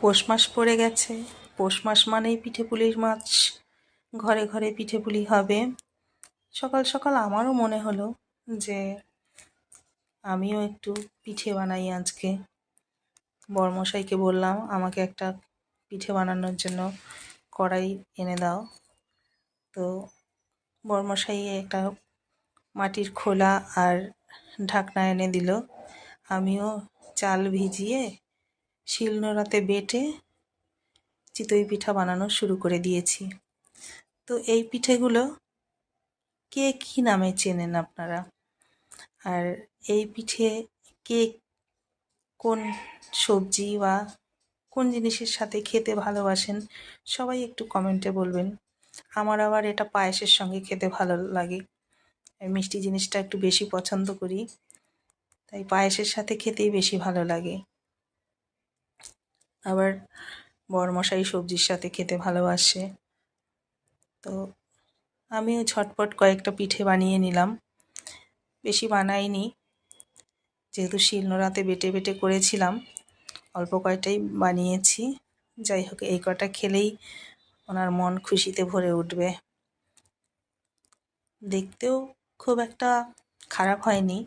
পৌষ মাস পড়ে গেছে। পৌষ মাস মানেই পিঠে পুলির মাছ, ঘরে ঘরে পিঠে পুলি হবে। সকাল সকাল আমারও মনে হলো যে আমিও একটু পিঠে বানাই আজকে। বড়মশাইকে বললাম আমাকে একটা পিঠে বানানোর জন্য কড়াই এনে দাও। তো বড়মশাই একটা মাটির খোলা আর ঢাকনা এনে দিল। আমিও চাল ভিজিয়ে শিলনোড়াতে বেটে চিতই পিঠা বানানো শুরু করে দিয়েছি। তো এই পিঠেগুলো কে কী নামে চেনেন আপনারা, আর এই পিঠে কে কোন সবজি বা কোন জিনিসের সাথে খেতে ভালোবাসেন সবাই একটু কমেন্টে বলবেন। আমার আবার এটা পায়েসের সঙ্গে খেতে ভালো লাগে। আমি মিষ্টি জিনিসটা একটু বেশি পছন্দ করি, তাই পায়েসের সাথে খেতেই বেশি ভালো লাগে। আবার বড়মশাই সবজির সাথে খেতে ভালোবাসে। তো আমিও ঝটপট কয়েকটা পিঠে বানিয়ে নিলাম, বেশি বানাইনি, যেহেতু শিলনোড়াতে বেটে বেটে করেছিলাম অল্প কয়টাই বানিয়েছি। যাই হোক, এই কটা খেলেই ওনার মন খুশিতে ভরে উঠবে। দেখতেও খুব একটা খারাপ হয়নি,